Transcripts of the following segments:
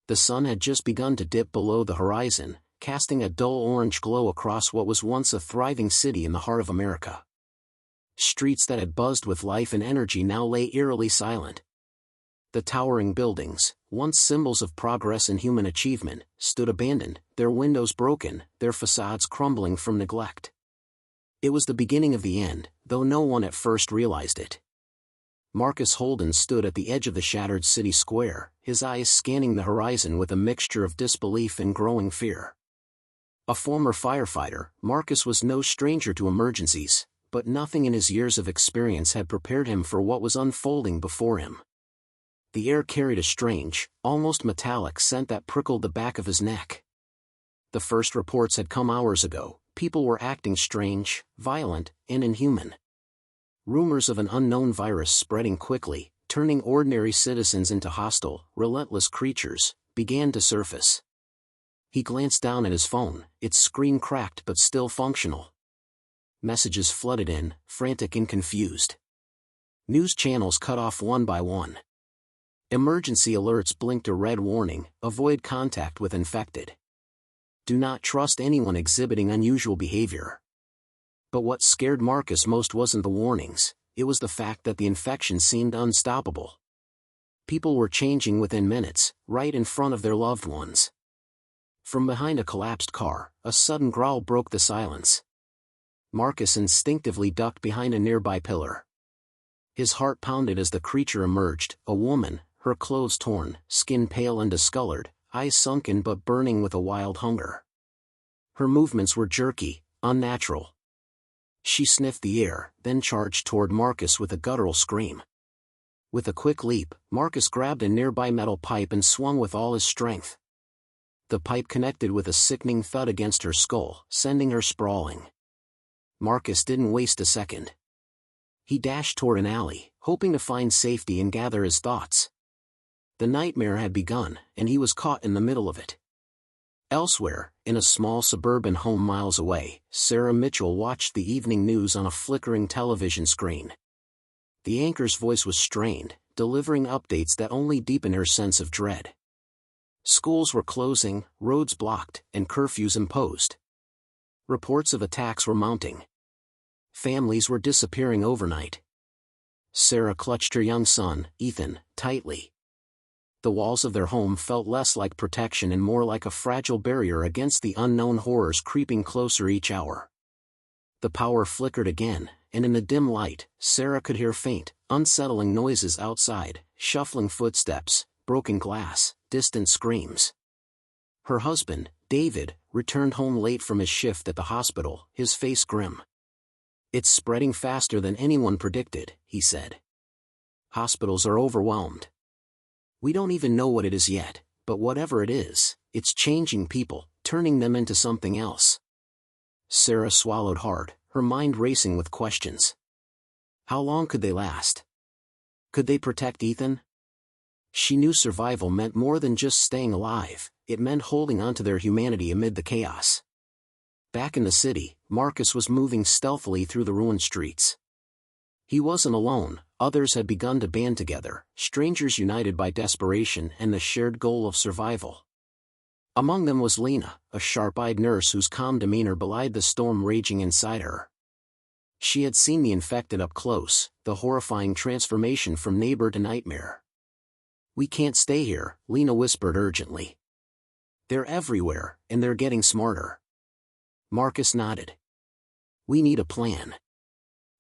The sun had just begun to dip below the horizon, casting a dull orange glow across what was once a thriving city in the heart of America. Streets that had buzzed with life and energy now lay eerily silent. The towering buildings, once symbols of progress and human achievement, stood abandoned, their windows broken, their facades crumbling from neglect. It was the beginning of the end, though no one at first realized it. Marcus Holden stood at the edge of the shattered city square, his eyes scanning the horizon with a mixture of disbelief and growing fear. A former firefighter, Marcus was no stranger to emergencies, but nothing in his years of experience had prepared him for what was unfolding before him. The air carried a strange, almost metallic scent that prickled the back of his neck. The first reports had come hours ago. People were acting strange, violent, and inhuman. Rumors of an unknown virus spreading quickly, turning ordinary citizens into hostile, relentless creatures, began to surface. He glanced down at his phone, its screen cracked but still functional. Messages flooded in, frantic and confused. News channels cut off one by one. Emergency alerts blinked a red warning: avoid contact with infected. Do not trust anyone exhibiting unusual behavior. But what scared Marcus most wasn't the warnings, it was the fact that the infection seemed unstoppable. People were changing within minutes, right in front of their loved ones. From behind a collapsed car, a sudden growl broke the silence. Marcus instinctively ducked behind a nearby pillar. His heart pounded as the creature emerged, a woman, her clothes torn, skin pale and discolored, eyes sunken but burning with a wild hunger. Her movements were jerky, unnatural. She sniffed the air, then charged toward Marcus with a guttural scream. With a quick leap, Marcus grabbed a nearby metal pipe and swung with all his strength. The pipe connected with a sickening thud against her skull, sending her sprawling. Marcus didn't waste a second. He dashed toward an alley, hoping to find safety and gather his thoughts. The nightmare had begun, and he was caught in the middle of it. Elsewhere, in a small suburban home miles away, Sarah Mitchell watched the evening news on a flickering television screen. The anchor's voice was strained, delivering updates that only deepened her sense of dread. Schools were closing, roads blocked, and curfews imposed. Reports of attacks were mounting. Families were disappearing overnight. Sarah clutched her young son, Ethan, tightly. The walls of their home felt less like protection and more like a fragile barrier against the unknown horrors creeping closer each hour. The power flickered again, and in the dim light, Sarah could hear faint, unsettling noises outside, shuffling footsteps, broken glass, distant screams. Her husband, David, returned home late from his shift at the hospital, his face grim. "It's spreading faster than anyone predicted," he said. "Hospitals are overwhelmed. We don't even know what it is yet, but whatever it is, it's changing people, turning them into something else." Sarah swallowed hard, her mind racing with questions. How long could they last? Could they protect Ethan? She knew survival meant more than just staying alive, it meant holding on to their humanity amid the chaos. Back in the city, Marcus was moving stealthily through the ruined streets. He wasn't alone, others had begun to band together, strangers united by desperation and the shared goal of survival. Among them was Lena, a sharp-eyed nurse whose calm demeanor belied the storm raging inside her. She had seen the infected up close, the horrifying transformation from neighbor to nightmare. "We can't stay here," Lena whispered urgently. "They're everywhere, and they're getting smarter." Marcus nodded. "We need a plan.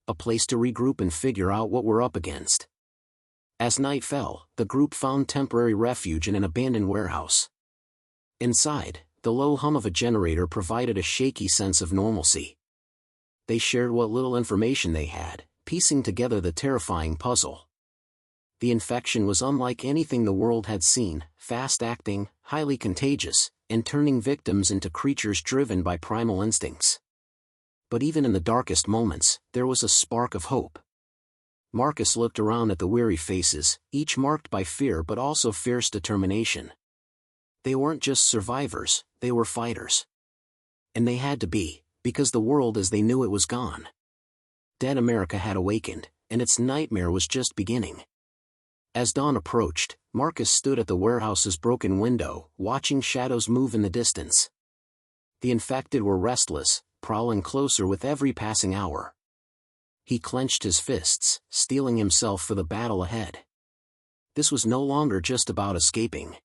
A place to regroup and figure out what we're up against." As night fell, the group found temporary refuge in an abandoned warehouse. Inside, the low hum of a generator provided a shaky sense of normalcy. They shared what little information they had, piecing together the terrifying puzzle. The infection was unlike anything the world had seen, fast-acting, highly contagious, and turning victims into creatures driven by primal instincts. But even in the darkest moments, there was a spark of hope. Marcus looked around at the weary faces, each marked by fear but also fierce determination. They weren't just survivors, they were fighters. And they had to be, because the world as they knew it was gone. Dead America had awakened, and its nightmare was just beginning. As dawn approached, Marcus stood at the warehouse's broken window, watching shadows move in the distance. The infected were restless, prowling closer with every passing hour. He clenched his fists, steeling himself for the battle ahead. This was no longer just about escaping.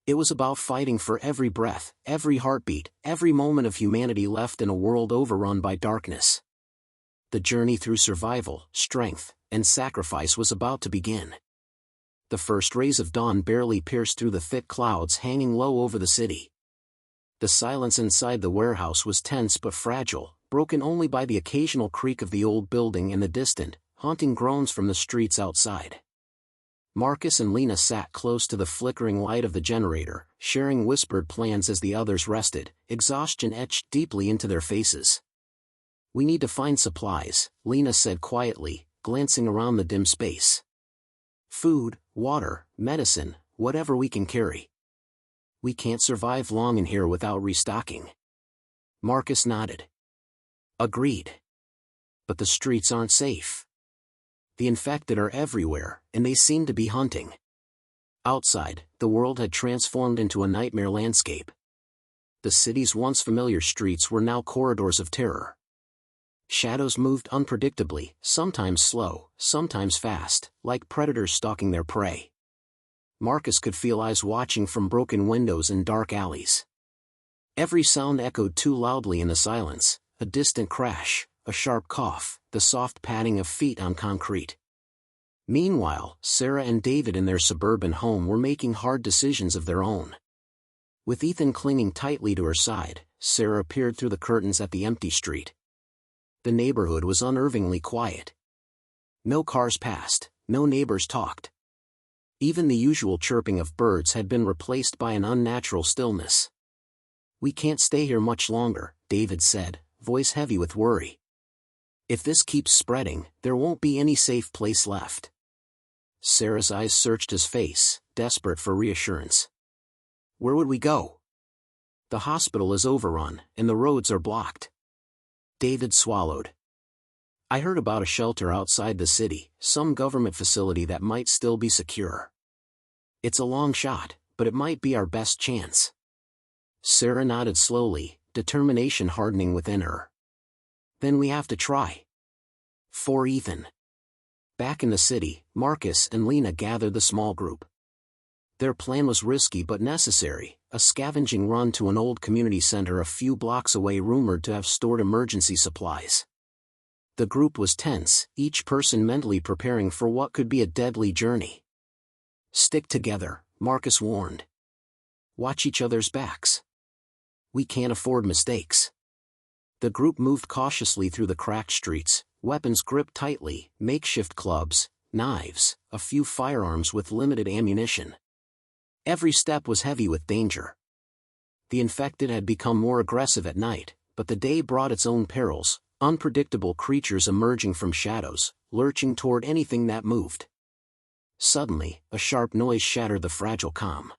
It was about fighting for every breath, every heartbeat, every moment of humanity left in a world overrun by darkness. The journey through survival, strength, and sacrifice was about to begin. The first rays of dawn barely pierced through the thick clouds hanging low over the city. The silence inside the warehouse was tense but fragile, broken only by the occasional creak of the old building and the distant, haunting groans from the streets outside. Marcus and Lena sat close to the flickering light of the generator, sharing whispered plans as the others rested, exhaustion etched deeply into their faces. "We need to find supplies," Lena said quietly, glancing around the dim space. "Food, water, medicine, whatever we can carry. We can't survive long in here without restocking." Marcus nodded. "Agreed. But the streets aren't safe. The infected are everywhere, and they seem to be hunting." Outside, the world had transformed into a nightmare landscape. The city's once familiar streets were now corridors of terror. Shadows moved unpredictably, sometimes slow, sometimes fast, like predators stalking their prey. Marcus could feel eyes watching from broken windows and dark alleys. Every sound echoed too loudly in the silence, a distant crash, a sharp cough, the soft padding of feet on concrete. Meanwhile, Sarah and David in their suburban home were making hard decisions of their own. With Ethan clinging tightly to her side, Sarah peered through the curtains at the empty street. The neighborhood was unnervingly quiet. No cars passed, no neighbors talked. Even the usual chirping of birds had been replaced by an unnatural stillness. "We can't stay here much longer," David said, voice heavy with worry. "If this keeps spreading, there won't be any safe place left." Sarah's eyes searched his face, desperate for reassurance. "Where would we go? The hospital is overrun, and the roads are blocked." David swallowed. "I heard about a shelter outside the city, some government facility that might still be secure. It's a long shot, but it might be our best chance." Sarah nodded slowly, determination hardening within her. "Then we have to try." For Ethan. Back in the city, Marcus and Lena gathered the small group. Their plan was risky but necessary, a scavenging run to an old community center a few blocks away rumored to have stored emergency supplies. The group was tense, each person mentally preparing for what could be a deadly journey. "Stick together," Marcus warned. "Watch each other's backs. We can't afford mistakes." The group moved cautiously through the cracked streets, weapons gripped tightly, makeshift clubs, knives, a few firearms with limited ammunition. Every step was heavy with danger. The infected had become more aggressive at night, but the day brought its own perils, unpredictable creatures emerging from shadows, lurching toward anything that moved. Suddenly, a sharp noise shattered the fragile calm.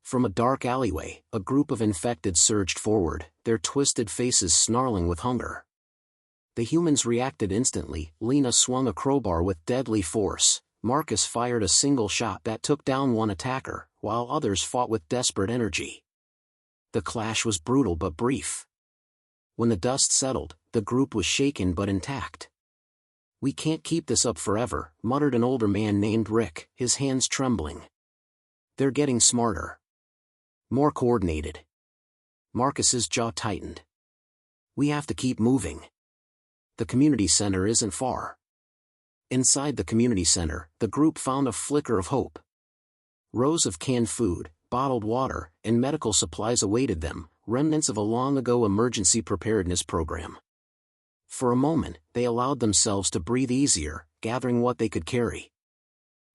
From a dark alleyway, a group of infected surged forward, their twisted faces snarling with hunger. The humans reacted instantly. Lena swung a crowbar with deadly force. Marcus fired a single shot that took down one attacker, while others fought with desperate energy. The clash was brutal but brief. When the dust settled, the group was shaken but intact. "We can't keep this up forever," muttered an older man named Rick, his hands trembling. "They're getting smarter. More coordinated." Marcus's jaw tightened. "We have to keep moving. The community center isn't far." Inside the community center, the group found a flicker of hope. Rows of canned food, bottled water, and medical supplies awaited them, remnants of a long-ago emergency preparedness program. For a moment, they allowed themselves to breathe easier, gathering what they could carry.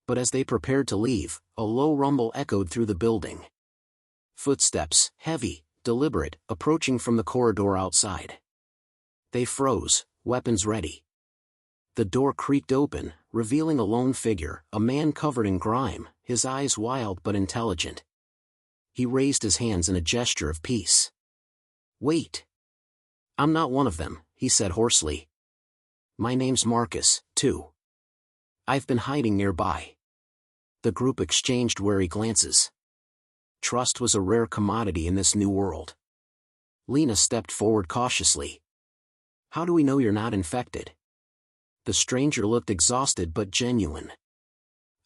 But as they prepared to leave, a low rumble echoed through the building. Footsteps, heavy, deliberate, approaching from the corridor outside. They froze, weapons ready. The door creaked open, revealing a lone figure, a man covered in grime, his eyes wild but intelligent. He raised his hands in a gesture of peace. "Wait. I'm not one of them," he said hoarsely. "My name's Marcus, too. I've been hiding nearby." The group exchanged wary glances. Trust was a rare commodity in this new world. Lena stepped forward cautiously. "How do we know you're not infected?" The stranger looked exhausted but genuine.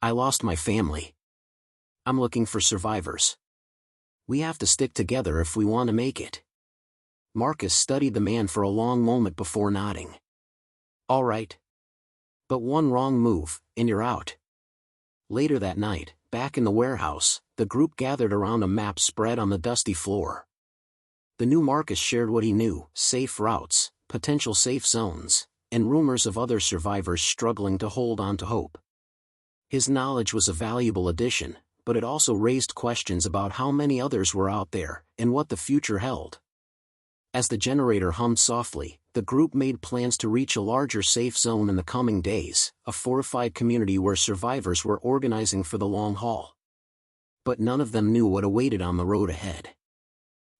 "I lost my family. I'm looking for survivors. We have to stick together if we want to make it." Marcus studied the man for a long moment before nodding. "All right. But one wrong move, and you're out." Later that night, back in the warehouse, the group gathered around a map spread on the dusty floor. The new Marcus shared what he knew: safe routes, potential safe zones, and rumors of other survivors struggling to hold on to hope. His knowledge was a valuable addition, but it also raised questions about how many others were out there, and what the future held. As the generator hummed softly, the group made plans to reach a larger safe zone in the coming days, a fortified community where survivors were organizing for the long haul. But none of them knew what awaited on the road ahead.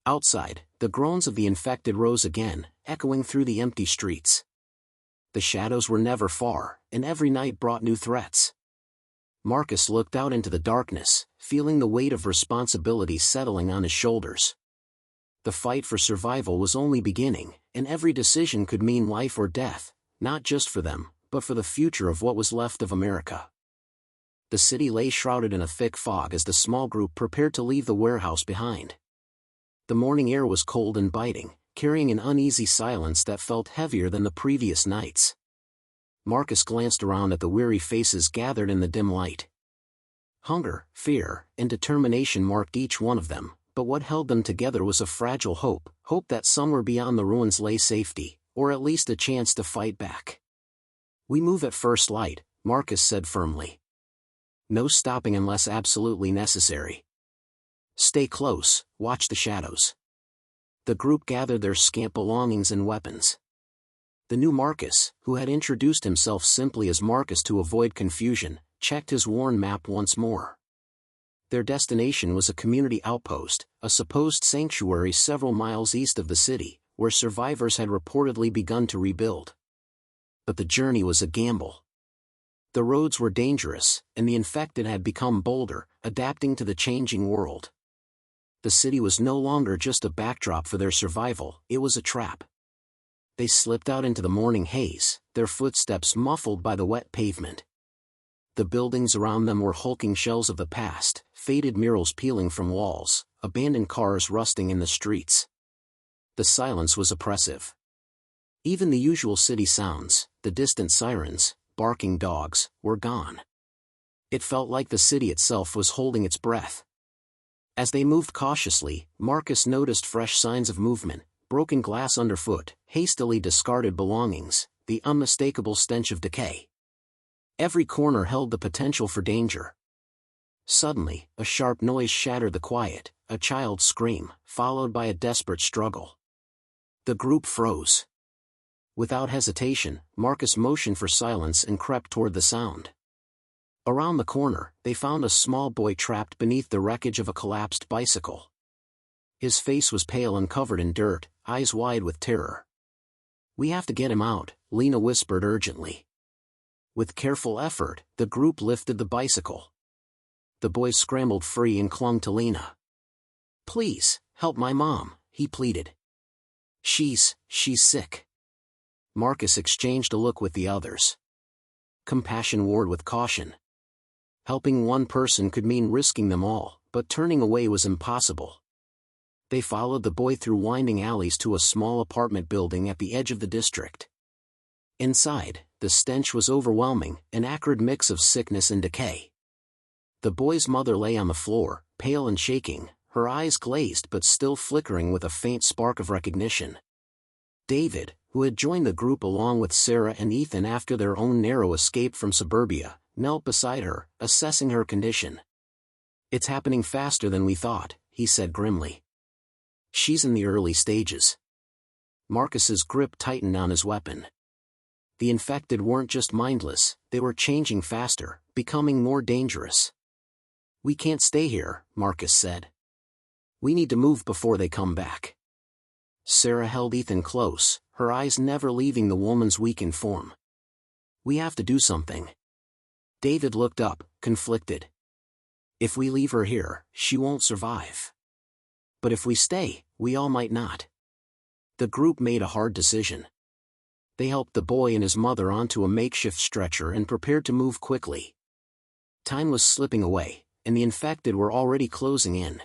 Outside, the groans of the infected rose again, echoing through the empty streets. The shadows were never far, and every night brought new threats. Marcus looked out into the darkness, feeling the weight of responsibility settling on his shoulders. The fight for survival was only beginning, and every decision could mean life or death, not just for them, but for the future of what was left of America. The city lay shrouded in a thick fog as the small group prepared to leave the warehouse behind. The morning air was cold and biting, carrying an uneasy silence that felt heavier than the previous nights. Marcus glanced around at the weary faces gathered in the dim light. Hunger, fear, and determination marked each one of them, but what held them together was a fragile hope that somewhere beyond the ruins lay safety, or at least a chance to fight back. "We move at first light," Marcus said firmly. "No stopping unless absolutely necessary. Stay close, watch the shadows." The group gathered their scant belongings and weapons. The new Marcus, who had introduced himself simply as Marcus to avoid confusion, checked his worn map once more. Their destination was a community outpost, a supposed sanctuary several miles east of the city, where survivors had reportedly begun to rebuild. But the journey was a gamble. The roads were dangerous, and the infected had become bolder, adapting to the changing world. The city was no longer just a backdrop for their survival, it was a trap. They slipped out into the morning haze, their footsteps muffled by the wet pavement. The buildings around them were hulking shells of the past, faded murals peeling from walls, abandoned cars rusting in the streets. The silence was oppressive. Even the usual city sounds, the distant sirens, barking dogs, were gone. It felt like the city itself was holding its breath. As they moved cautiously, Marcus noticed fresh signs of movement: broken glass underfoot, hastily discarded belongings, the unmistakable stench of decay. Every corner held the potential for danger. Suddenly, a sharp noise shattered the quiet, a child's scream, followed by a desperate struggle. The group froze. Without hesitation, Marcus motioned for silence and crept toward the sound. Around the corner, they found a small boy trapped beneath the wreckage of a collapsed bicycle. His face was pale and covered in dirt, eyes wide with terror. "We have to get him out," Lena whispered urgently. With careful effort, the group lifted the bicycle. The boy scrambled free and clung to Lena. "Please, help my mom," he pleaded. She's sick." Marcus exchanged a look with the others. Compassion warred with caution. Helping one person could mean risking them all, but turning away was impossible. They followed the boy through winding alleys to a small apartment building at the edge of the district. Inside, the stench was overwhelming, an acrid mix of sickness and decay. The boy's mother lay on the floor, pale and shaking, her eyes glazed but still flickering with a faint spark of recognition. David, who had joined the group along with Sarah and Ethan after their own narrow escape from suburbia, knelt beside her, assessing her condition. "It's happening faster than we thought," he said grimly. "She's in the early stages." Marcus's grip tightened on his weapon. The infected weren't just mindless, they were changing faster, becoming more dangerous. "We can't stay here," Marcus said. "We need to move before they come back." Sarah held Ethan close, her eyes never leaving the woman's weakened form. "We have to do something." David looked up, conflicted. If we leave her here, she won't survive. But if we stay, we all might not. The group made a hard decision. They helped the boy and his mother onto a makeshift stretcher and prepared to move quickly. Time was slipping away, and the infected were already closing in.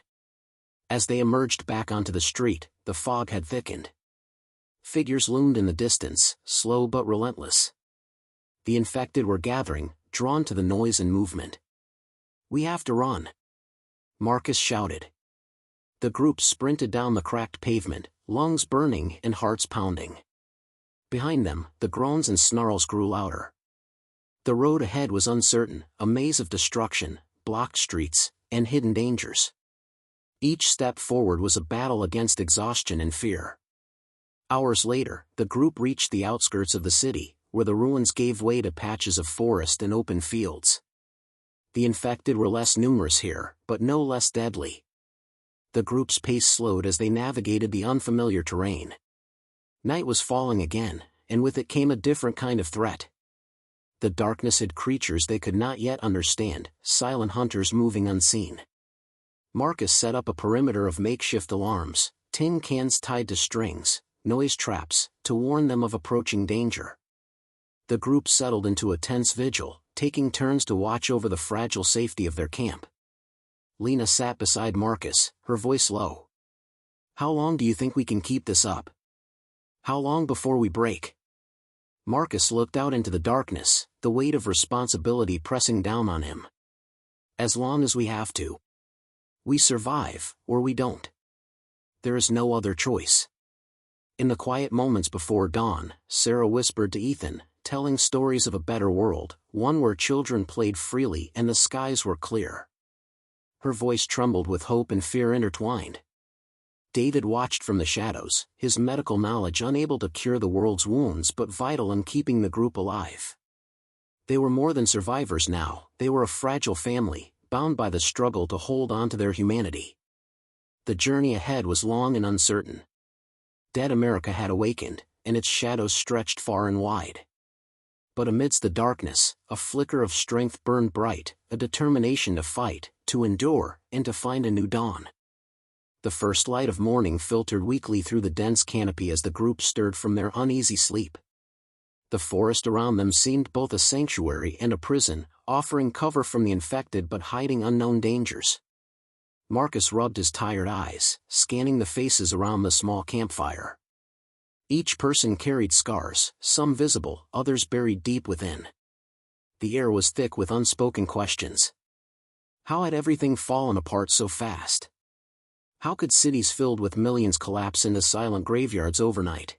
As they emerged back onto the street, the fog had thickened. Figures loomed in the distance, slow but relentless. The infected were gathering, drawn to the noise and movement. "We have to run," Marcus shouted. The group sprinted down the cracked pavement, lungs burning and hearts pounding. Behind them, the groans and snarls grew louder. The road ahead was uncertain, a maze of destruction, blocked streets, and hidden dangers. Each step forward was a battle against exhaustion and fear. Hours later, the group reached the outskirts of the city, where the ruins gave way to patches of forest and open fields. The infected were less numerous here, but no less deadly. The group's pace slowed as they navigated the unfamiliar terrain. Night was falling again, and with it came a different kind of threat. The darkness hid creatures they could not yet understand, silent hunters moving unseen. Marcus set up a perimeter of makeshift alarms, tin cans tied to strings, noise traps, to warn them of approaching danger. The group settled into a tense vigil, taking turns to watch over the fragile safety of their camp. Lena sat beside Marcus, her voice low. "How long do you think we can keep this up? How long before we break?" Marcus looked out into the darkness, the weight of responsibility pressing down on him. "As long as we have to. We survive, or we don't. There is no other choice." In the quiet moments before dawn, Sarah whispered to Ethan, telling stories of a better world, one where children played freely and the skies were clear. Her voice trembled with hope and fear intertwined. David watched from the shadows, his medical knowledge unable to cure the world's wounds but vital in keeping the group alive. They were more than survivors now, they were a fragile family, bound by the struggle to hold on to their humanity. The journey ahead was long and uncertain. Dead America had awakened, and its shadows stretched far and wide. But amidst the darkness, a flicker of strength burned bright, a determination to fight, to endure, and to find a new dawn. The first light of morning filtered weakly through the dense canopy as the group stirred from their uneasy sleep. The forest around them seemed both a sanctuary and a prison, offering cover from the infected but hiding unknown dangers. Marcus rubbed his tired eyes, scanning the faces around the small campfire. Each person carried scars, some visible, others buried deep within. The air was thick with unspoken questions. How had everything fallen apart so fast? How could cities filled with millions collapse into silent graveyards overnight?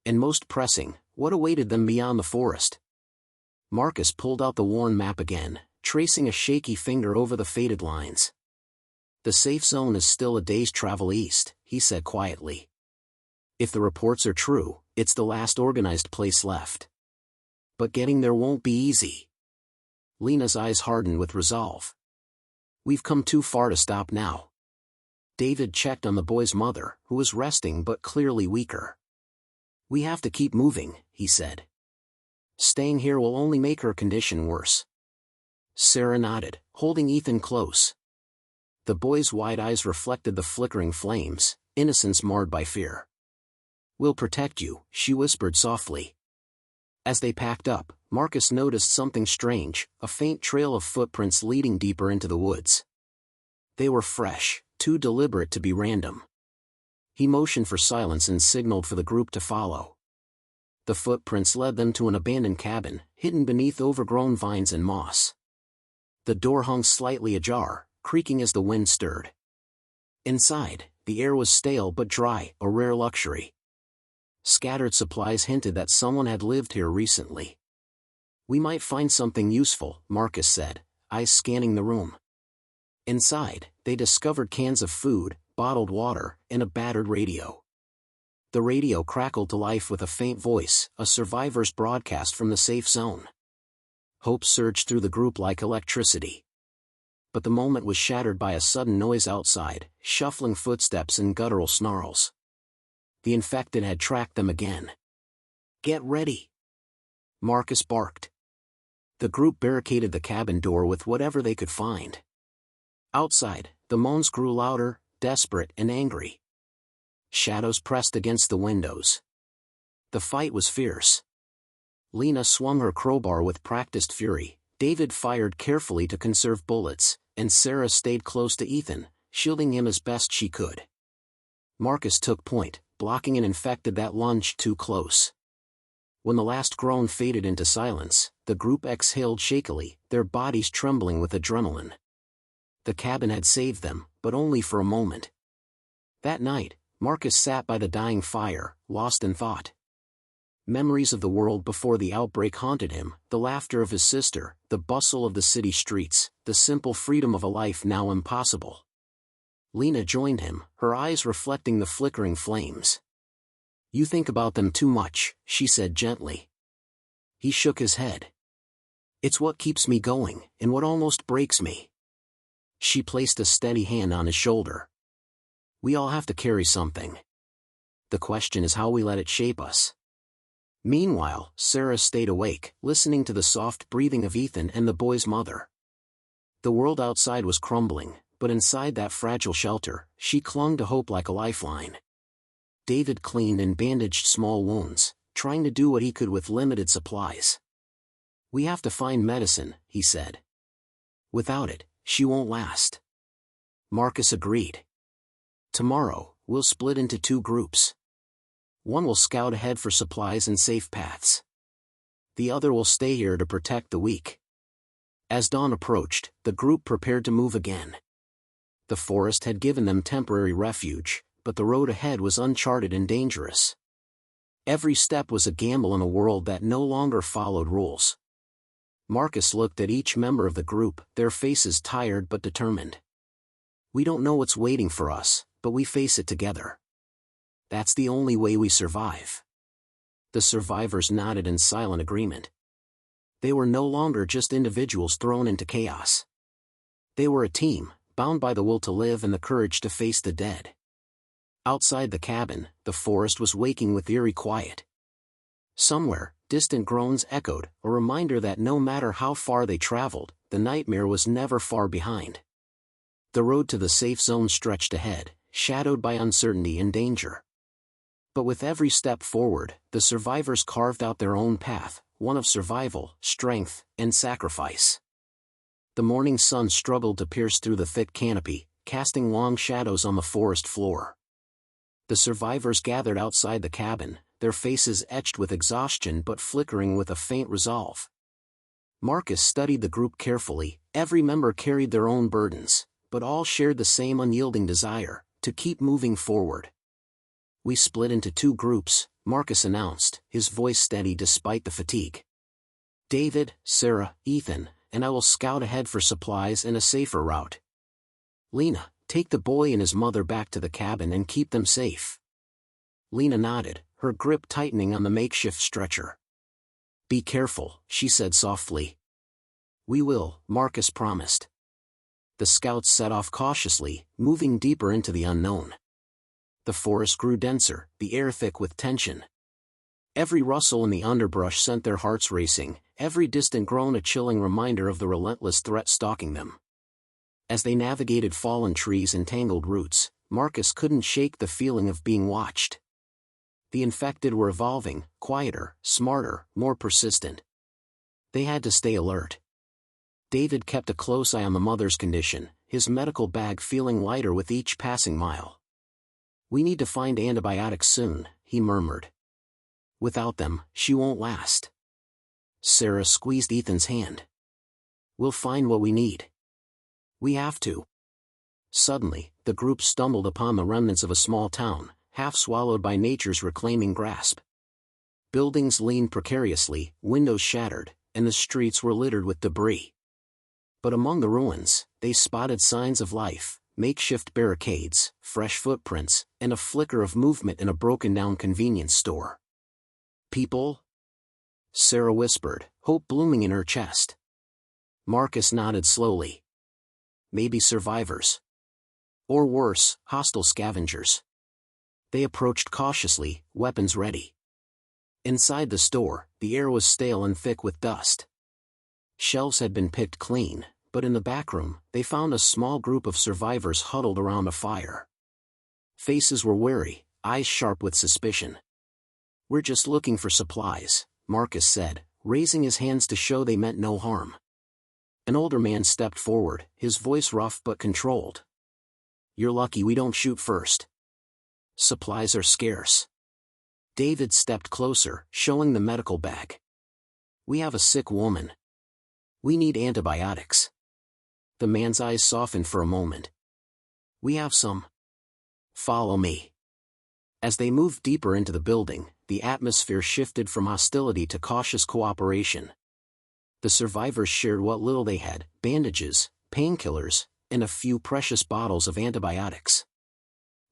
And most pressing, what awaited them beyond the forest? Marcus pulled out the worn map again, tracing a shaky finger over the faded lines. "The safe zone is still a day's travel east," he said quietly. "If the reports are true, it's the last organized place left. But getting there won't be easy." Lena's eyes hardened with resolve. "We've come too far to stop now." David checked on the boy's mother, who was resting but clearly weaker. "We have to keep moving," he said. "Staying here will only make her condition worse." Sarah nodded, holding Ethan close. The boy's wide eyes reflected the flickering flames, innocence marred by fear. "We'll protect you," she whispered softly. As they packed up, Marcus noticed something strange, a faint trail of footprints leading deeper into the woods. They were fresh, too deliberate to be random. He motioned for silence and signaled for the group to follow. The footprints led them to an abandoned cabin, hidden beneath overgrown vines and moss. The door hung slightly ajar, creaking as the wind stirred. Inside, the air was stale but dry, a rare luxury. Scattered supplies hinted that someone had lived here recently. "We might find something useful," Marcus said, eyes scanning the room. Inside, they discovered cans of food, bottled water, and a battered radio. The radio crackled to life with a faint voice, a survivor's broadcast from the safe zone. Hope surged through the group like electricity. But the moment was shattered by a sudden noise outside, shuffling footsteps and guttural snarls. The infected had tracked them again. "Get ready!" Marcus barked. The group barricaded the cabin door with whatever they could find. Outside, the moans grew louder, desperate and angry. Shadows pressed against the windows. The fight was fierce. Lena swung her crowbar with practiced fury, David fired carefully to conserve bullets, and Sarah stayed close to Ethan, shielding him as best she could. Marcus took point, blocking an infected that lunged too close. When the last groan faded into silence, the group exhaled shakily, their bodies trembling with adrenaline. The cabin had saved them, but only for a moment. That night, Marcus sat by the dying fire, lost in thought. Memories of the world before the outbreak haunted him, the laughter of his sister, the bustle of the city streets, the simple freedom of a life now impossible. Lena joined him, her eyes reflecting the flickering flames. "You think about them too much," she said gently. He shook his head. "It's what keeps me going, and what almost breaks me." She placed a steady hand on his shoulder. "We all have to carry something. The question is how we let it shape us." Meanwhile, Sarah stayed awake, listening to the soft breathing of Ethan and the boy's mother. The world outside was crumbling, but inside that fragile shelter, she clung to hope like a lifeline. David cleaned and bandaged small wounds, trying to do what he could with limited supplies. "We have to find medicine," he said. "Without it, she won't last." Marcus agreed. "Tomorrow, we'll split into 2 groups. One will scout ahead for supplies and safe paths. The other will stay here to protect the weak." As dawn approached, the group prepared to move again. The forest had given them temporary refuge, but the road ahead was uncharted and dangerous. Every step was a gamble in a world that no longer followed rules. Marcus looked at each member of the group, their faces tired but determined. "We don't know what's waiting for us, but we face it together. That's the only way we survive." The survivors nodded in silent agreement. They were no longer just individuals thrown into chaos. They were a team, bound by the will to live and the courage to face the dead. Outside the cabin, the forest was waking with eerie quiet. Somewhere, distant groans echoed, a reminder that no matter how far they traveled, the nightmare was never far behind. The road to the safe zone stretched ahead, shadowed by uncertainty and danger. But with every step forward, the survivors carved out their own path, one of survival, strength, and sacrifice. The morning sun struggled to pierce through the thick canopy, casting long shadows on the forest floor. The survivors gathered outside the cabin, their faces etched with exhaustion but flickering with a faint resolve. Marcus studied the group carefully, every member carried their own burdens, but all shared the same unyielding desire, to keep moving forward. "We split into 2 groups," Marcus announced, his voice steady despite the fatigue. "David, Sarah, Ethan, and I will scout ahead for supplies and a safer route. Lena, take the boy and his mother back to the cabin and keep them safe." Lena nodded, her grip tightening on the makeshift stretcher. "Be careful," she said softly. "We will," Marcus promised. The scouts set off cautiously, moving deeper into the unknown. The forest grew denser, the air thick with tension. Every rustle in the underbrush sent their hearts racing, every distant groan a chilling reminder of the relentless threat stalking them. As they navigated fallen trees and tangled roots, Marcus couldn't shake the feeling of being watched. The infected were evolving, quieter, smarter, more persistent. They had to stay alert. David kept a close eye on the mother's condition, his medical bag feeling lighter with each passing mile. "We need to find antibiotics soon," he murmured. "Without them, she won't last." Sarah squeezed Ethan's hand. "We'll find what we need. We have to." Suddenly, the group stumbled upon the remnants of a small town, half swallowed by nature's reclaiming grasp. Buildings leaned precariously, windows shattered, and the streets were littered with debris. But among the ruins, they spotted signs of life, makeshift barricades, fresh footprints, and a flicker of movement in a broken-down convenience store. "People?" Sarah whispered, hope blooming in her chest. Marcus nodded slowly. "Maybe survivors. Or worse, hostile scavengers." They approached cautiously, weapons ready. Inside the store, the air was stale and thick with dust. Shelves had been picked clean, but in the back room, they found a small group of survivors huddled around a fire. Faces were wary, eyes sharp with suspicion. "We're just looking for supplies," Marcus said, raising his hands to show they meant no harm. An older man stepped forward, his voice rough but controlled. "You're lucky we don't shoot first. Supplies are scarce." David stepped closer, showing the medical bag. "We have a sick woman. We need antibiotics." The man's eyes softened for a moment. "We have some. Follow me." As they moved deeper into the building, the atmosphere shifted from hostility to cautious cooperation. The survivors shared what little they had: bandages, painkillers, and a few precious bottles of antibiotics.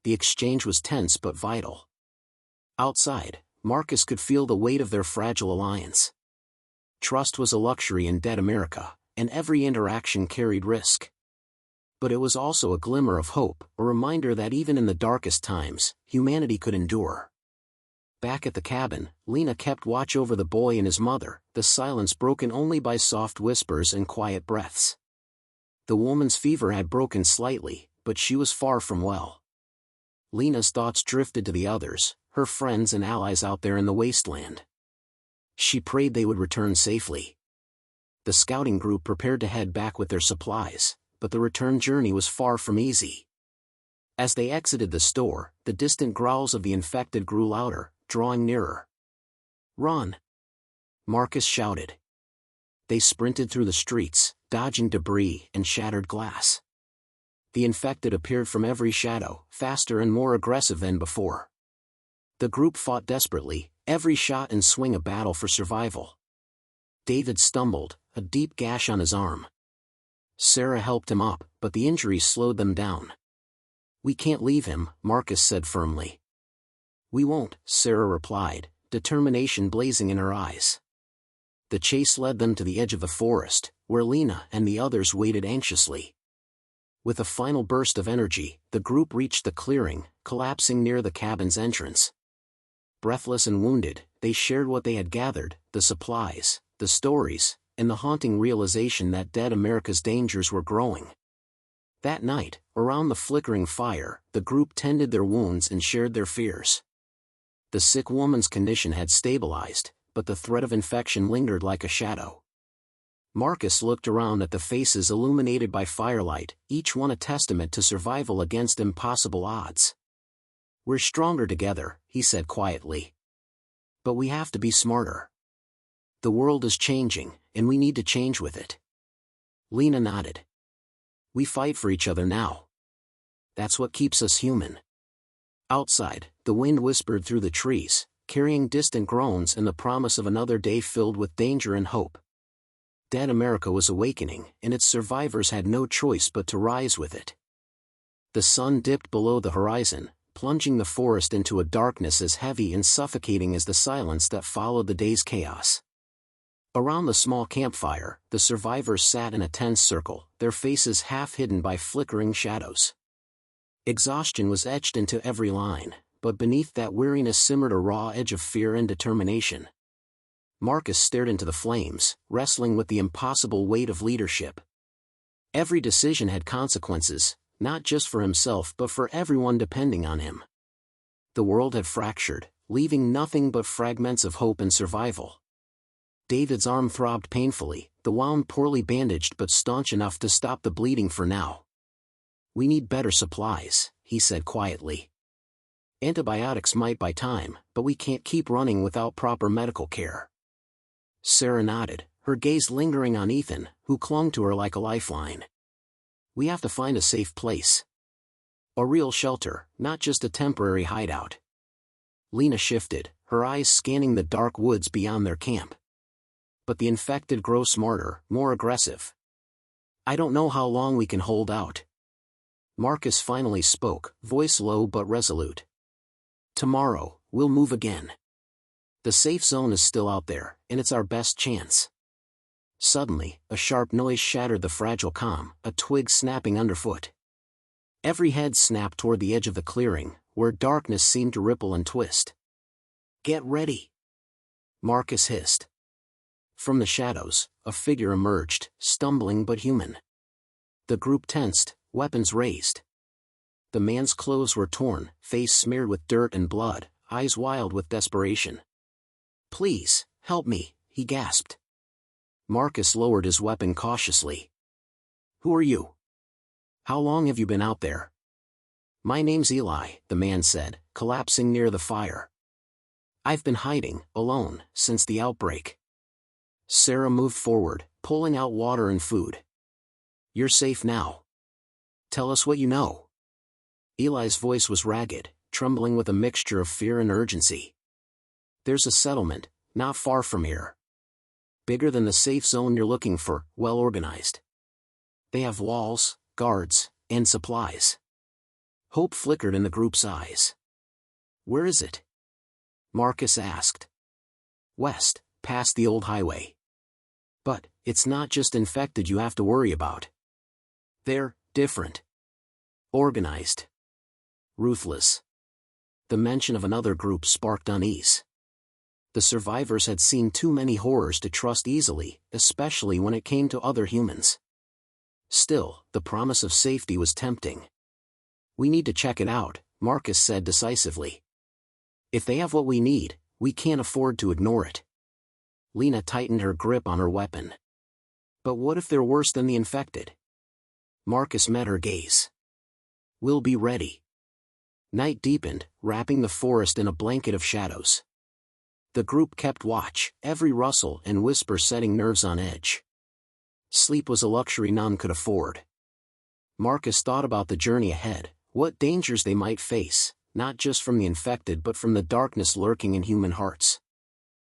The exchange was tense but vital. Outside, Marcus could feel the weight of their fragile alliance. Trust was a luxury in dead America, and every interaction carried risk. But it was also a glimmer of hope, a reminder that even in the darkest times, humanity could endure. Back at the cabin, Lena kept watch over the boy and his mother, the silence broken only by soft whispers and quiet breaths. The woman's fever had broken slightly, but she was far from well. Lena's thoughts drifted to the others, her friends and allies out there in the wasteland. She prayed they would return safely. The scouting group prepared to head back with their supplies, but the return journey was far from easy. As they exited the store, the distant growls of the infected grew louder, drawing nearer. "Run!" Marcus shouted. They sprinted through the streets, dodging debris and shattered glass. The infected appeared from every shadow, faster and more aggressive than before. The group fought desperately, every shot and swing a battle for survival. David stumbled, a deep gash on his arm. Sarah helped him up, but the injuries slowed them down. "We can't leave him," Marcus said firmly. "We won't," Sarah replied, determination blazing in her eyes. The chase led them to the edge of the forest, where Lena and the others waited anxiously. With a final burst of energy, the group reached the clearing, collapsing near the cabin's entrance. Breathless and wounded, they shared what they had gathered: the supplies, the stories, and the haunting realization that dead America's dangers were growing. That night, around the flickering fire, the group tended their wounds and shared their fears. The sick woman's condition had stabilized, but the threat of infection lingered like a shadow. Marcus looked around at the faces illuminated by firelight, each one a testament to survival against impossible odds. "We're stronger together," he said quietly. "But we have to be smarter. The world is changing, and we need to change with it." Lena nodded. "We fight for each other now. That's what keeps us human." Outside, the wind whispered through the trees, carrying distant groans and the promise of another day filled with danger and hope. Dead America was awakening, and its survivors had no choice but to rise with it. The sun dipped below the horizon, plunging the forest into a darkness as heavy and suffocating as the silence that followed the day's chaos. Around the small campfire, the survivors sat in a tense circle, their faces half hidden by flickering shadows. Exhaustion was etched into every line, but beneath that weariness simmered a raw edge of fear and determination. Marcus stared into the flames, wrestling with the impossible weight of leadership. Every decision had consequences, not just for himself but for everyone depending on him. The world had fractured, leaving nothing but fragments of hope and survival. David's arm throbbed painfully, the wound poorly bandaged but staunch enough to stop the bleeding for now. "We need better supplies," he said quietly. "Antibiotics might buy time, but we can't keep running without proper medical care." Sarah nodded, her gaze lingering on Ethan, who clung to her like a lifeline. "We have to find a safe place. A real shelter, not just a temporary hideout." Lena shifted, her eyes scanning the dark woods beyond their camp. "But the infected grow smarter, more aggressive. I don't know how long we can hold out." Marcus finally spoke, voice low but resolute. "Tomorrow, we'll move again. The safe zone is still out there, and it's our best chance." Suddenly, a sharp noise shattered the fragile calm, a twig snapping underfoot. Every head snapped toward the edge of the clearing, where darkness seemed to ripple and twist. "Get ready!" Marcus hissed. From the shadows, a figure emerged, stumbling but human. The group tensed, weapons raised. The man's clothes were torn, face smeared with dirt and blood, eyes wild with desperation. "Please, help me," he gasped. Marcus lowered his weapon cautiously. "Who are you? How long have you been out there?" "My name's Eli," the man said, collapsing near the fire. "I've been hiding, alone, since the outbreak." Sarah moved forward, pulling out water and food. "You're safe now. Tell us what you know." Eli's voice was ragged, trembling with a mixture of fear and urgency. "There's a settlement, not far from here. Bigger than the safe zone you're looking for, well organized. They have walls, guards, and supplies." Hope flickered in the group's eyes. "Where is it?" Marcus asked. "West, past the old highway. But it's not just infected you have to worry about. They're different. Organized. Ruthless." The mention of another group sparked unease. The survivors had seen too many horrors to trust easily, especially when it came to other humans. Still, the promise of safety was tempting. "We need to check it out," Marcus said decisively. "If they have what we need, we can't afford to ignore it." Lena tightened her grip on her weapon. "But what if they're worse than the infected?" Marcus met her gaze. "We'll be ready." Night deepened, wrapping the forest in a blanket of shadows. The group kept watch, every rustle and whisper setting nerves on edge. Sleep was a luxury none could afford. Marcus thought about the journey ahead, what dangers they might face, not just from the infected but from the darkness lurking in human hearts.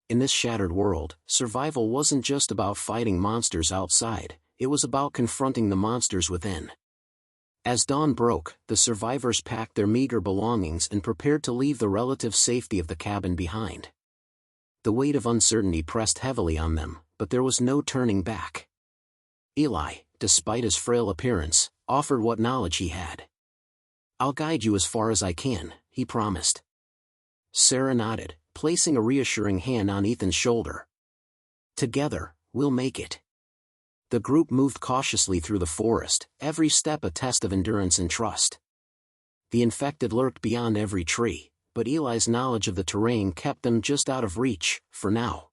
In this shattered world, survival wasn't just about fighting monsters outside, it was about confronting the monsters within. As dawn broke, the survivors packed their meager belongings and prepared to leave the relative safety of the cabin behind. The weight of uncertainty pressed heavily on them, but there was no turning back. Eli, despite his frail appearance, offered what knowledge he had. "I'll guide you as far as I can," he promised. Sarah nodded, placing a reassuring hand on Ethan's shoulder. "Together, we'll make it." The group moved cautiously through the forest, every step a test of endurance and trust. The infected lurked beyond every tree, but Eli's knowledge of the terrain kept them just out of reach, for now.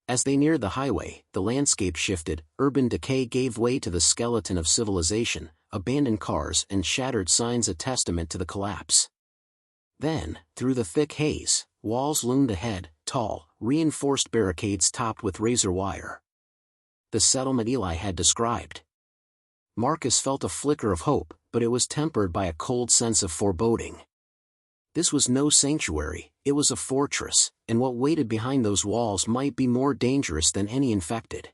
As they neared the highway, the landscape shifted, urban decay gave way to the skeleton of civilization, abandoned cars and shattered signs a testament to the collapse. Then, through the thick haze, walls loomed ahead, tall, reinforced barricades topped with razor wire. The settlement Eli had described. Marcus felt a flicker of hope, but it was tempered by a cold sense of foreboding. This was no sanctuary, it was a fortress, and what waited behind those walls might be more dangerous than any infected.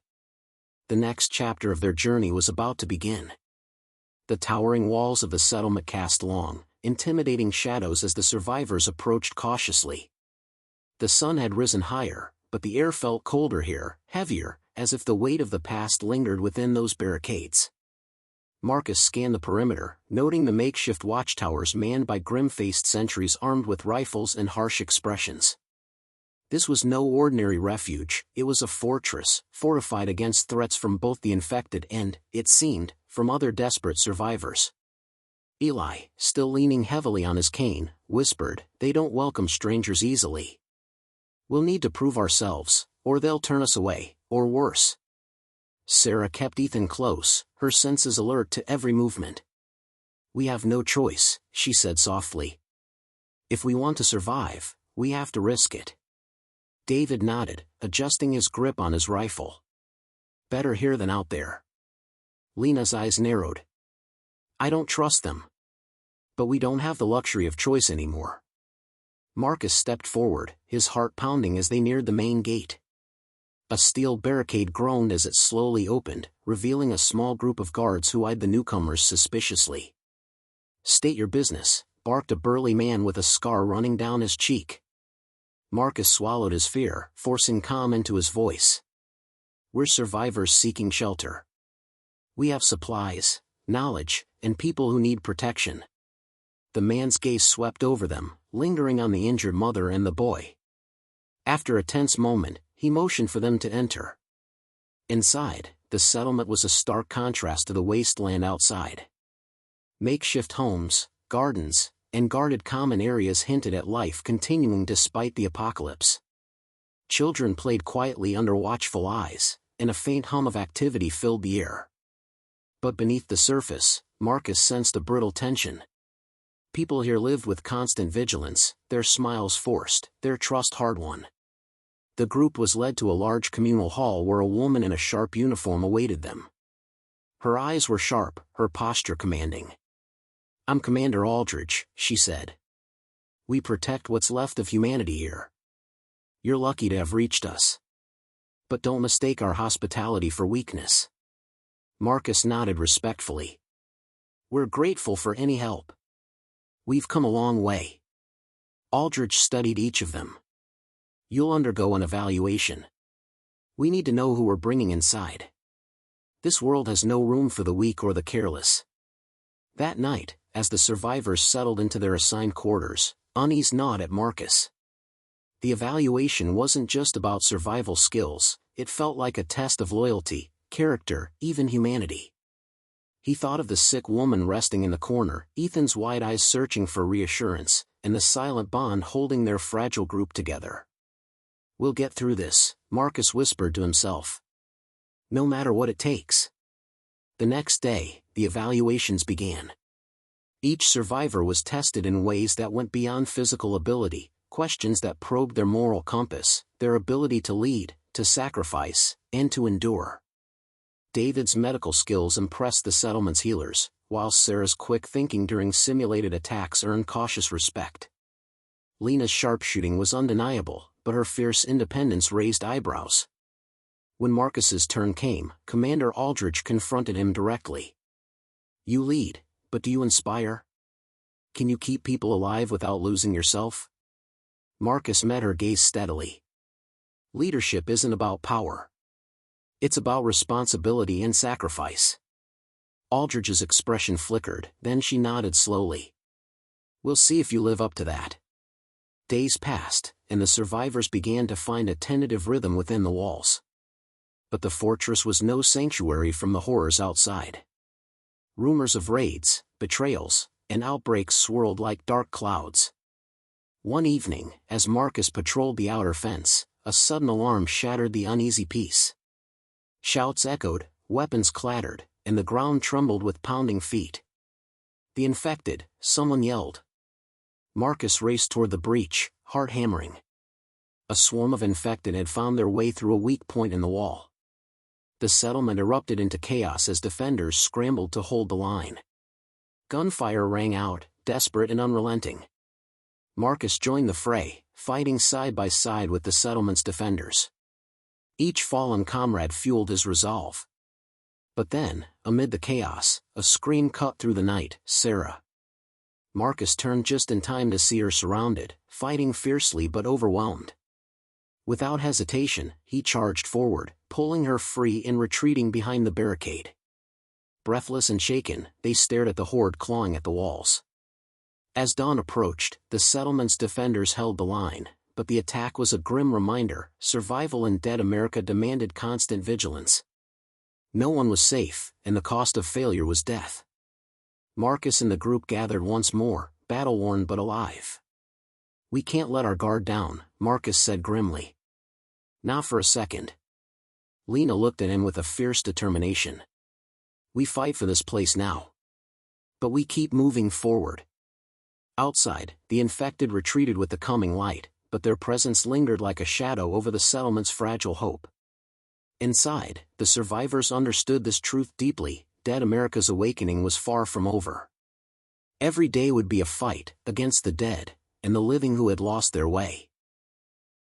The next chapter of their journey was about to begin. The towering walls of the settlement cast long, intimidating shadows as the survivors approached cautiously. The sun had risen higher, but the air felt colder here, heavier, as if the weight of the past lingered within those barricades. Marcus scanned the perimeter, noting the makeshift watchtowers manned by grim-faced sentries armed with rifles and harsh expressions. This was no ordinary refuge, it was a fortress, fortified against threats from both the infected and, it seemed, from other desperate survivors. Eli, still leaning heavily on his cane, whispered, "They don't welcome strangers easily. We'll need to prove ourselves, or they'll turn us away, or worse." Sarah kept Ethan close, her senses alert to every movement. "We have no choice," she said softly. "If we want to survive, we have to risk it." David nodded, adjusting his grip on his rifle. "Better here than out there." Lena's eyes narrowed. "I don't trust them. But we don't have the luxury of choice anymore." Marcus stepped forward, his heart pounding as they neared the main gate. A steel barricade groaned as it slowly opened, revealing a small group of guards who eyed the newcomers suspiciously. "State your business," barked a burly man with a scar running down his cheek. Marcus swallowed his fear, forcing calm into his voice. "We're survivors seeking shelter. We have supplies, knowledge, and people who need protection." The man's gaze swept over them, lingering on the injured mother and the boy. After a tense moment, he motioned for them to enter. Inside, the the settlement was a stark contrast to the wasteland outside. Makeshift homes, gardens, and guarded common areas hinted at life continuing despite the apocalypse. Children played quietly under watchful eyes, and a faint hum of activity filled the air. But beneath the surface, Marcus sensed a brittle tension. People here lived with constant vigilance, their smiles forced, their trust hard-won. The group was led to a large communal hall where a woman in a sharp uniform awaited them. Her eyes were sharp, her posture commanding. "I'm Commander Aldridge," she said. "We protect what's left of humanity here. You're lucky to have reached us. But don't mistake our hospitality for weakness." Marcus nodded respectfully. "We're grateful for any help. We've come a long way." Aldridge studied each of them. "You'll undergo an evaluation. We need to know who we're bringing inside. This world has no room for the weak or the careless." That night, as the survivors settled into their assigned quarters, unease gnawed at Marcus. The evaluation wasn't just about survival skills, it felt like a test of loyalty, character, even humanity. He thought of the sick woman resting in the corner, Ethan's wide eyes searching for reassurance, and the silent bond holding their fragile group together. "We'll get through this," Marcus whispered to himself. "No matter what it takes." The next day, the evaluations began. Each survivor was tested in ways that went beyond physical ability, questions that probed their moral compass, their ability to lead, to sacrifice, and to endure. David's medical skills impressed the settlement's healers, while Sarah's quick thinking during simulated attacks earned cautious respect. Lena's sharpshooting was undeniable, but her fierce independence raised eyebrows. When Marcus's turn came, Commander Aldridge confronted him directly. "You lead, but do you inspire? Can you keep people alive without losing yourself?" Marcus met her gaze steadily. "Leadership isn't about power. It's about responsibility and sacrifice." Aldridge's expression flickered, then she nodded slowly. "We'll see if you live up to that." Days passed, and the survivors began to find a tentative rhythm within the walls. But the fortress was no sanctuary from the horrors outside. Rumors of raids, betrayals, and outbreaks swirled like dark clouds. One evening, as Marcus patrolled the outer fence, a sudden alarm shattered the uneasy peace. Shouts echoed, weapons clattered, and the ground trembled with pounding feet. "The infected," someone yelled. Marcus raced toward the breach, heart hammering. A swarm of infected had found their way through a weak point in the wall. The settlement erupted into chaos as defenders scrambled to hold the line. Gunfire rang out, desperate and unrelenting. Marcus joined the fray, fighting side by side with the settlement's defenders. Each fallen comrade fueled his resolve. But then, amid the chaos, a scream cut through the night. "Sarah." Marcus turned just in time to see her surrounded, fighting fiercely but overwhelmed. Without hesitation, he charged forward, pulling her free and retreating behind the barricade. Breathless and shaken, they stared at the horde clawing at the walls. As dawn approached, the settlement's defenders held the line, but the attack was a grim reminder: survival in Dead America demanded constant vigilance. No one was safe, and the cost of failure was death. Marcus and the group gathered once more, battle-worn but alive. "We can't let our guard down," Marcus said grimly. "Not for a second." Lena looked at him with a fierce determination. "We fight for this place now. But we keep moving forward." Outside, the infected retreated with the coming light, but their presence lingered like a shadow over the settlement's fragile hope. Inside, the survivors understood this truth deeply: Dead America's awakening was far from over. Every day would be a fight, against the dead, and the living who had lost their way.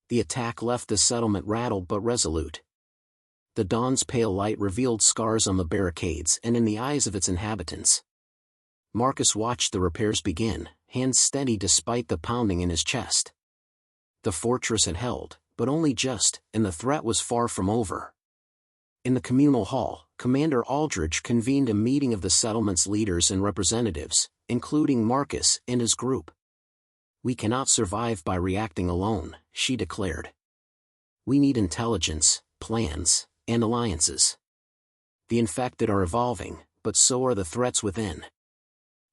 The attack left the settlement rattled but resolute. The dawn's pale light revealed scars on the barricades and in the eyes of its inhabitants. Marcus watched the repairs begin, hands steady despite the pounding in his chest. The fortress had held, but only just, and the threat was far from over. In the communal hall, Commander Aldridge convened a meeting of the settlement's leaders and representatives, including Marcus and his group. "We cannot survive by reacting alone," she declared. "We need intelligence, plans, and alliances. The infected are evolving, but so are the threats within.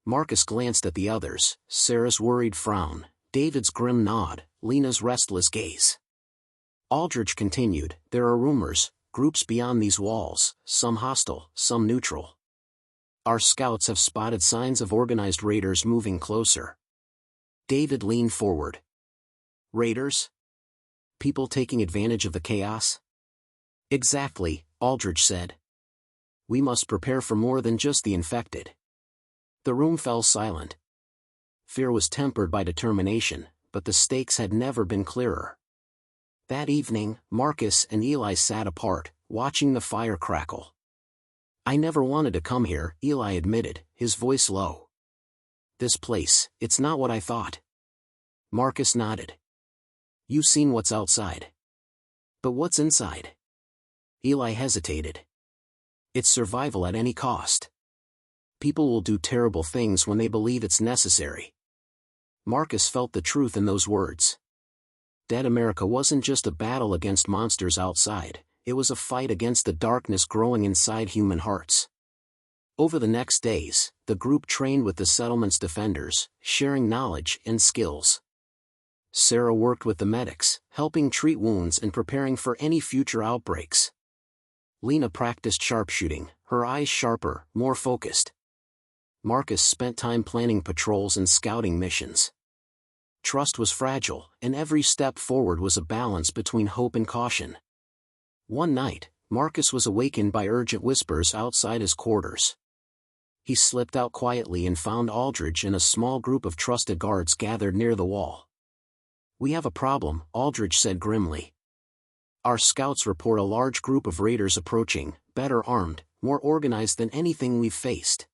Marcus glanced at the others, Sarah's worried frown, David's grim nod, Lena's restless gaze. Aldridge continued, there are rumors, groups beyond these walls, some hostile, some neutral. Our scouts have spotted signs of organized raiders moving closer. David leaned forward. Raiders? People taking advantage of the chaos? Exactly, Aldridge said. We must prepare for more than just the infected. The room fell silent. Fear was tempered by determination, but the stakes had never been clearer. That evening, Marcus and Eli sat apart, watching the fire crackle. I never wanted to come here, Eli admitted, his voice low. This place, it's not what I thought. Marcus nodded. You've seen what's outside. But what's inside? Eli hesitated. It's survival at any cost. People will do terrible things when they believe it's necessary. Marcus felt the truth in those words. Dead America wasn't just a battle against monsters outside, it was a fight against the darkness growing inside human hearts. Over the next days, the group trained with the settlement's defenders, sharing knowledge and skills. Sarah worked with the medics, helping treat wounds and preparing for any future outbreaks. Lena practiced sharpshooting, her eyes sharper, more focused. Marcus spent time planning patrols and scouting missions. Trust was fragile, and every step forward was a balance between hope and caution. One night, Marcus was awakened by urgent whispers outside his quarters. He slipped out quietly and found Aldridge and a small group of trusted guards gathered near the wall. We have a problem, Aldridge said grimly. Our scouts report a large group of raiders approaching, better armed, more organized than anything we've faced.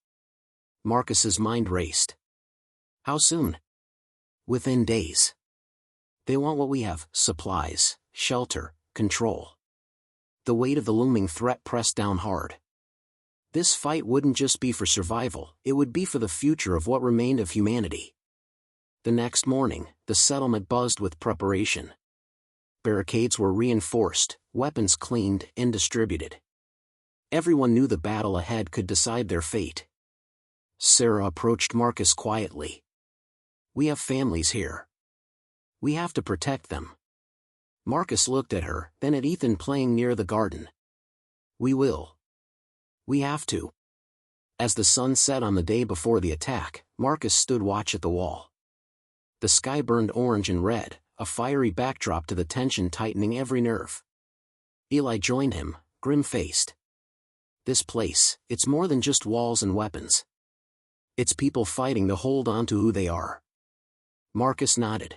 Marcus's mind raced. How soon? Within days. They want what we have, supplies, shelter, control. The weight of the looming threat pressed down hard. This fight wouldn't just be for survival, it would be for the future of what remained of humanity. The next morning, the settlement buzzed with preparation. Barricades were reinforced, weapons cleaned and distributed. Everyone knew the battle ahead could decide their fate. Sarah approached Marcus quietly. We have families here. We have to protect them. Marcus looked at her, then at Ethan playing near the garden. We will. We have to. As the sun set on the day before the attack, Marcus stood watch at the wall. The sky burned orange and red, a fiery backdrop to the tension tightening every nerve. Eli joined him, grim-faced. This place, it's more than just walls and weapons. It's people fighting to hold on to who they are. Marcus nodded.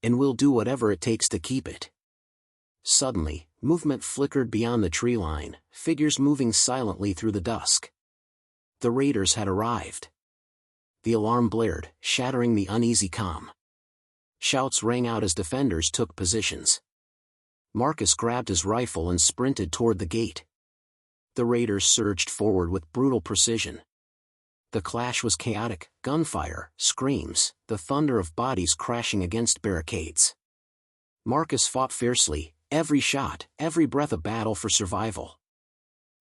And we'll do whatever it takes to keep it. Suddenly, movement flickered beyond the tree line, figures moving silently through the dusk. The raiders had arrived. The alarm blared, shattering the uneasy calm. Shouts rang out as defenders took positions. Marcus grabbed his rifle and sprinted toward the gate. The raiders surged forward with brutal precision. The clash was chaotic, gunfire, screams, the thunder of bodies crashing against barricades. Marcus fought fiercely, every shot, every breath a battle for survival.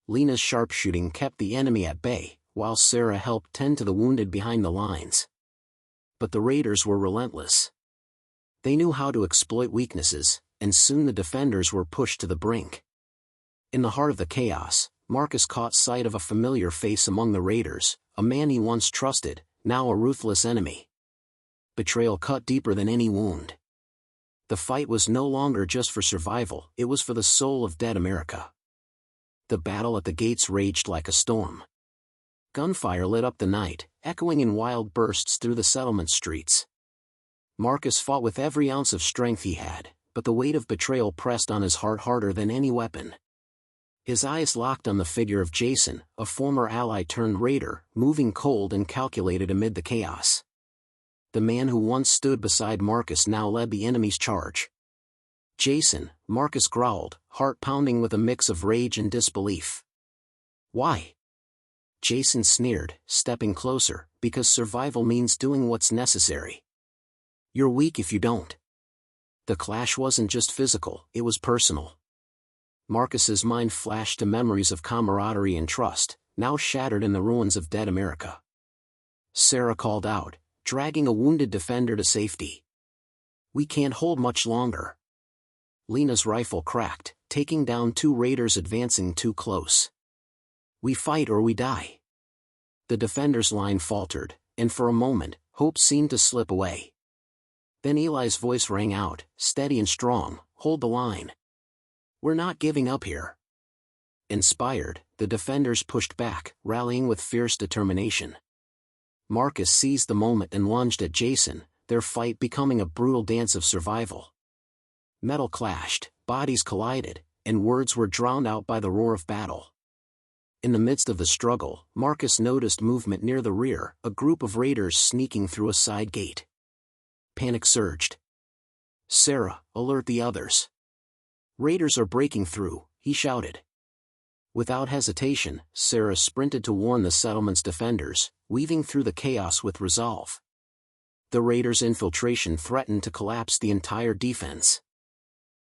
Lena's sharpshooting kept the enemy at bay, while Sarah helped tend to the wounded behind the lines. But the raiders were relentless. They knew how to exploit weaknesses, and soon the defenders were pushed to the brink. In the heart of the chaos, Marcus caught sight of a familiar face among the raiders, a man he once trusted, now a ruthless enemy. Betrayal cut deeper than any wound. The fight was no longer just for survival, it was for the soul of dead America. The battle at the gates raged like a storm. Gunfire lit up the night, echoing in wild bursts through the settlement streets. Marcus fought with every ounce of strength he had, but the weight of betrayal pressed on his heart harder than any weapon. His eyes locked on the figure of Jason, a former ally turned raider, moving cold and calculated amid the chaos. The man who once stood beside Marcus now led the enemy's charge. Jason, Marcus growled, heart pounding with a mix of rage and disbelief. Why? Jason sneered, stepping closer, because survival means doing what's necessary. You're weak if you don't. The clash wasn't just physical, it was personal. Marcus's mind flashed to memories of camaraderie and trust, now shattered in the ruins of dead America. Sarah called out, dragging a wounded defender to safety. "We can't hold much longer." Lena's rifle cracked, taking down 2 raiders advancing too close. "We fight or we die." The defender's line faltered, and for a moment, hope seemed to slip away. Then Eli's voice rang out, steady and strong, "Hold the line. We're not giving up here." Inspired, the defenders pushed back, rallying with fierce determination. Marcus seized the moment and lunged at Jason, their fight becoming a brutal dance of survival. Metal clashed, bodies collided, and words were drowned out by the roar of battle. In the midst of the struggle, Marcus noticed movement near the rear, a group of raiders sneaking through a side gate. Panic surged. "Sarah, alert the others. Raiders are breaking through," he shouted. Without hesitation, Sarah sprinted to warn the settlement's defenders, weaving through the chaos with resolve. The raiders' infiltration threatened to collapse the entire defense.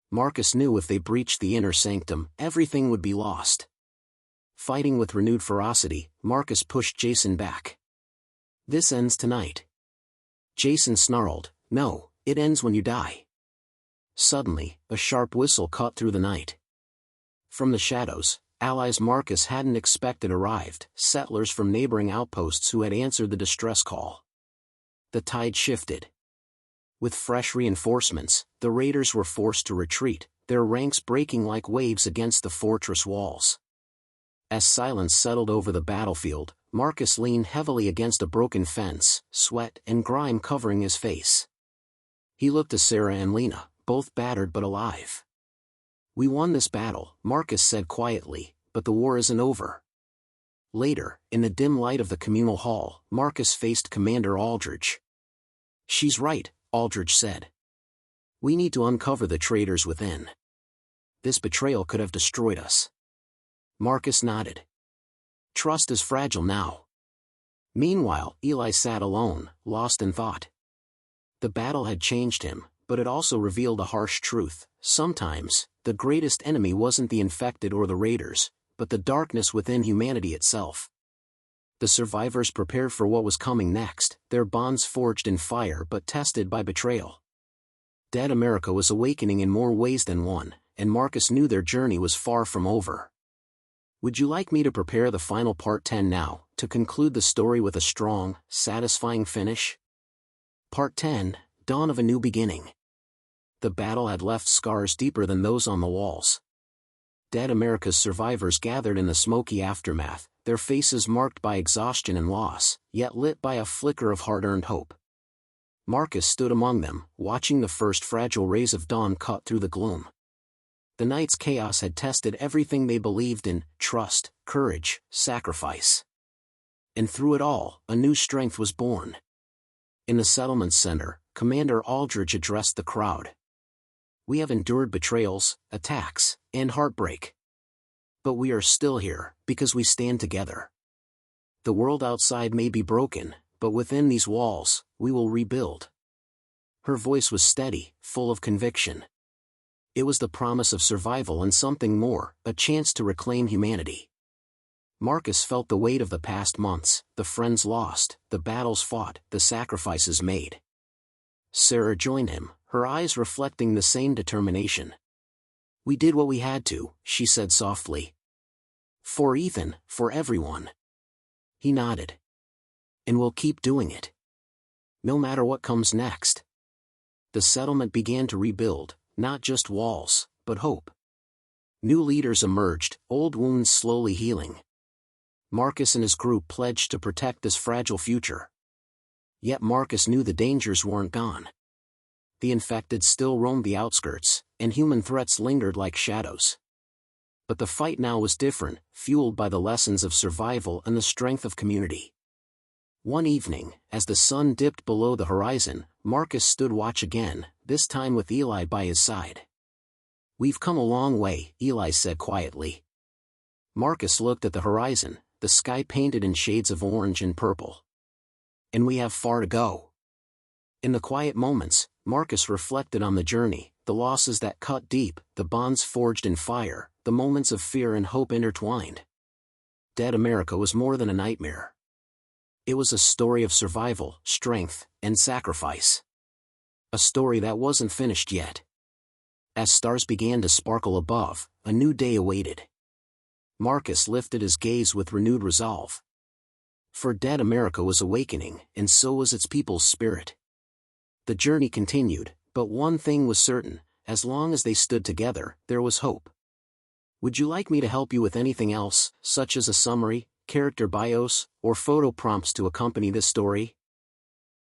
Marcus knew if they breached the inner sanctum, everything would be lost. Fighting with renewed ferocity, Marcus pushed Jason back. "This ends tonight." Jason snarled, "No, it ends when you die." Suddenly, a sharp whistle cut through the night. From the shadows, allies Marcus hadn't expected arrived, settlers from neighboring outposts who had answered the distress call. The tide shifted. With fresh reinforcements, the raiders were forced to retreat, their ranks breaking like waves against the fortress walls. As silence settled over the battlefield, Marcus leaned heavily against a broken fence, sweat and grime covering his face. He looked to Sarah and Lena, both battered but alive. "We won this battle," Marcus said quietly, "but the war isn't over." Later, in the dim light of the communal hall, Marcus faced Commander Aldridge. "She's right," Aldridge said. "We need to uncover the traitors within. This betrayal could have destroyed us." Marcus nodded. "Trust is fragile now." Meanwhile, Eli sat alone, lost in thought. The battle had changed him, but it also revealed a harsh truth. Sometimes, the greatest enemy wasn't the infected or the raiders, but the darkness within humanity itself. The survivors prepared for what was coming next, their bonds forged in fire but tested by betrayal. Dead America was awakening in more ways than one, and Marcus knew their journey was far from over. Would you like me to prepare the final part 10 now, to conclude the story with a strong, satisfying finish? Part 10, Dawn of a New Beginning. The battle had left scars deeper than those on the walls. Dead America's survivors gathered in the smoky aftermath, their faces marked by exhaustion and loss, yet lit by a flicker of hard-earned hope. Marcus stood among them, watching the first fragile rays of dawn cut through the gloom. The night's chaos had tested everything they believed in: trust, courage, sacrifice. And through it all, a new strength was born. In the settlement's center, Commander Aldridge addressed the crowd. "We have endured betrayals, attacks, and heartbreak. But we are still here, because we stand together. The world outside may be broken, but within these walls, we will rebuild." Her voice was steady, full of conviction. It was the promise of survival and something more, a chance to reclaim humanity. Marcus felt the weight of the past months, the friends lost, the battles fought, the sacrifices made. Sarah joined him, her eyes reflecting the same determination. "We did what we had to," she said softly. "For Ethan, for everyone." He nodded. "And we'll keep doing it. No matter what comes next." The settlement began to rebuild, not just walls, but hope. New leaders emerged, old wounds slowly healing. Marcus and his group pledged to protect this fragile future. Yet Marcus knew the dangers weren't gone. The infected still roamed the outskirts, and human threats lingered like shadows. But the fight now was different, fueled by the lessons of survival and the strength of community. One evening, as the sun dipped below the horizon, Marcus stood watch again, this time with Eli by his side. "We've come a long way," Eli said quietly. Marcus looked at the horizon, the sky painted in shades of orange and purple. "And we have far to go." In the quiet moments, Marcus reflected on the journey, the losses that cut deep, the bonds forged in fire, the moments of fear and hope intertwined. Dead America was more than a nightmare. It was a story of survival, strength, and sacrifice. A story that wasn't finished yet. As stars began to sparkle above, a new day awaited. Marcus lifted his gaze with renewed resolve. For Dead America was awakening, and so was its people's spirit. The journey continued, but one thing was certain: as long as they stood together, there was hope. Would you like me to help you with anything else, such as a summary, character bios, or photo prompts to accompany this story?